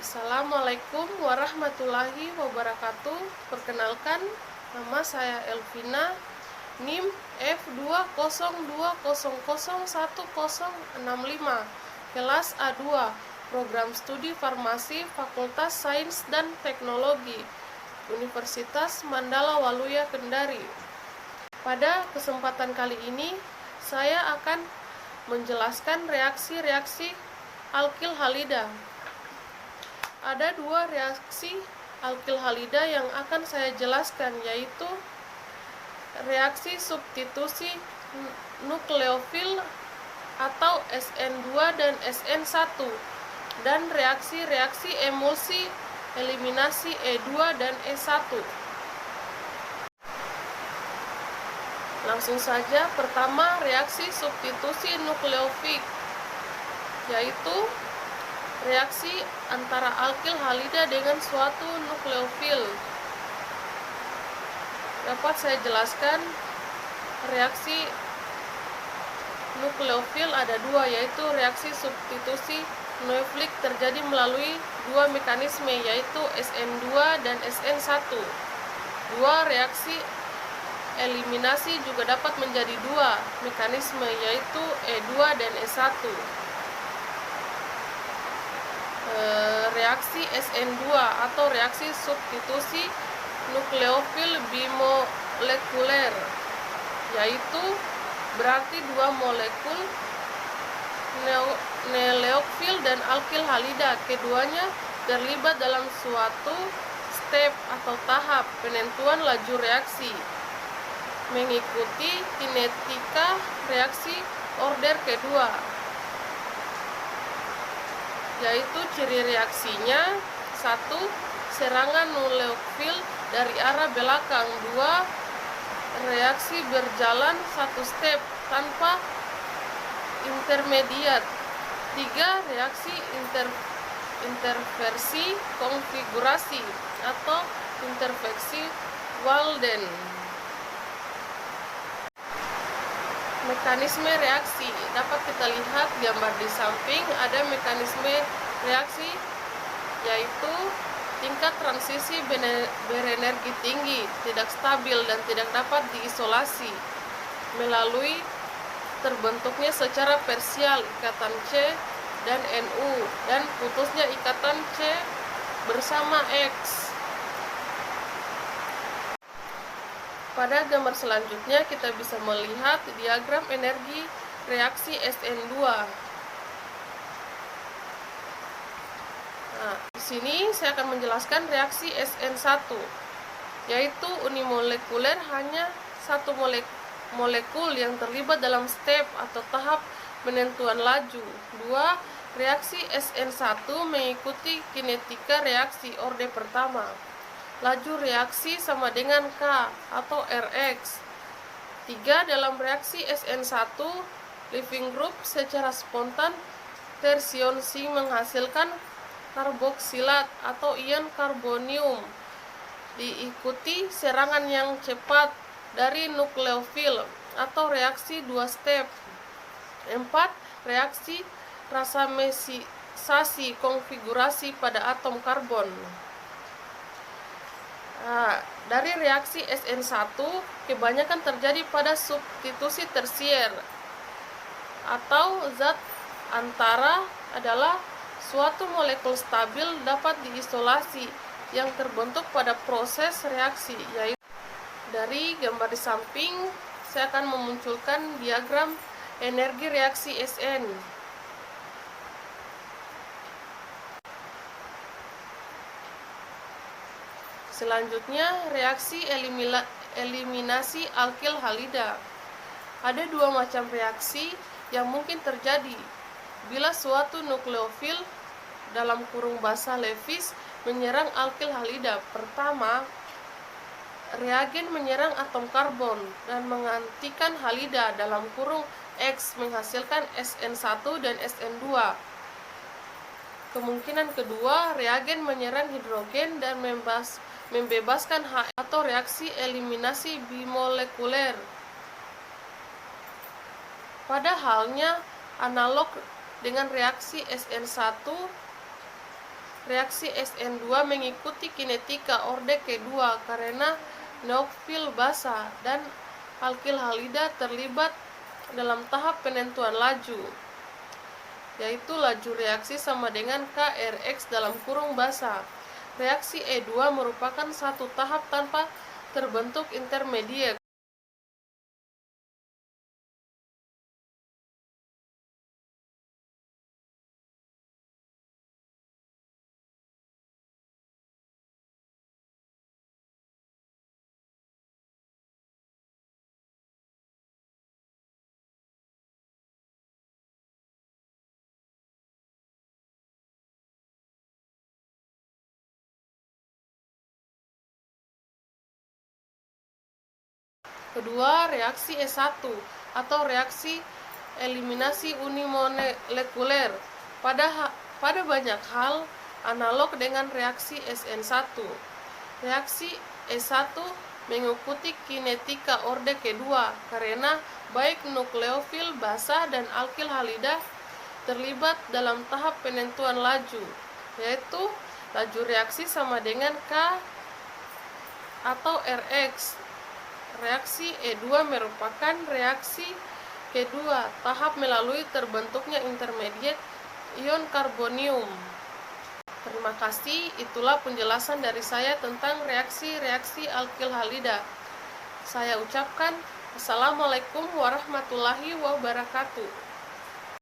Assalamualaikum warahmatullahi wabarakatuh. Perkenalkan, nama saya Elvina, NIM F20201065, kelas A2, Program Studi Farmasi Fakultas Sains dan Teknologi, Universitas Mandala Waluya Kendari. Pada kesempatan kali ini, saya akan menjelaskan reaksi-reaksi alkil halida. Ada dua reaksi alkil halida yang akan saya jelaskan, yaitu reaksi substitusi nukleofil atau SN2 dan SN1, dan reaksi-reaksi emulsi eliminasi E2 dan E1. Langsung saja, pertama reaksi substitusi nukleofil, yaitu reaksi antara alkil halida dengan suatu nukleofil. Dapat saya jelaskan, reaksi nukleofil ada dua, yaitu reaksi substitusi nukleofil terjadi melalui dua mekanisme, yaitu SN2 dan SN1. Dua reaksi eliminasi juga dapat menjadi dua mekanisme, yaitu E2 dan E1. Reaksi SN2 atau reaksi substitusi nukleofil bimolekuler, yaitu berarti dua molekul nukleofil dan alkil halida, keduanya terlibat dalam suatu step atau tahap penentuan laju reaksi mengikuti kinetika reaksi order kedua, yaitu ciri reaksinya: 1. Serangan nukleofil dari arah belakang. 2. Reaksi berjalan satu step tanpa intermediat. 3. Reaksi interversi konfigurasi atau interveksi Walden. Mekanisme reaksi dapat kita lihat gambar di samping. Ada mekanisme reaksi, yaitu tingkat transisi berenergi tinggi, tidak stabil dan tidak dapat diisolasi melalui terbentuknya secara parsial ikatan C dan NU dan putusnya ikatan C bersama X. Pada gambar selanjutnya kita bisa melihat diagram energi reaksi SN2. Nah, di sini saya akan menjelaskan reaksi SN1, yaitu unimolekuler, hanya satu molekul yang terlibat dalam step atau tahap penentuan laju. 2. Reaksi SN1 mengikuti kinetika reaksi orde pertama. Laju reaksi sama dengan K atau Rx. 3. Dalam reaksi SN1, leaving group secara spontan tersionsi menghasilkan karboksilat atau ion karbonium, diikuti serangan yang cepat dari nukleofil atau reaksi dua step. 4. Reaksi rasamesisasi konfigurasi pada atom karbon. Dari reaksi SN1 kebanyakan terjadi pada substitusi tersier, atau zat antara adalah suatu molekul stabil dapat diisolasi yang terbentuk pada proses reaksi, yaitu dari gambar di samping saya akan memunculkan diagram energi reaksi SN. Selanjutnya, reaksi eliminasi alkil halida. Ada dua macam reaksi yang mungkin terjadi bila suatu nukleofil dalam kurung basa Lewis menyerang alkil halida. Pertama, reagen menyerang atom karbon dan menghentikan halida dalam kurung X menghasilkan SN1 dan SN2. Kemungkinan kedua, reagen menyerang hidrogen dan membebaskan H atau reaksi eliminasi bimolekuler. Pada halnya analog dengan reaksi SN1, reaksi SN2 mengikuti kinetika orde kedua karena neofil basa dan alkil halida terlibat dalam tahap penentuan laju, yaitu laju reaksi sama dengan KRX dalam kurung basa. Reaksi E2 merupakan satu tahap tanpa terbentuk intermediate. Kedua, reaksi E1 atau reaksi eliminasi unimolekuler. Pada banyak hal analog dengan reaksi SN1. Reaksi E1 mengikuti kinetika orde kedua karena baik nukleofil basa dan alkil halida terlibat dalam tahap penentuan laju, yaitu laju reaksi sama dengan K atau Rx. Reaksi E2 merupakan reaksi kedua tahap melalui terbentuknya intermediate ion karbonium. Terima kasih, itulah penjelasan dari saya tentang reaksi-reaksi alkil halida. Saya ucapkan Assalamualaikum warahmatullahi wabarakatuh.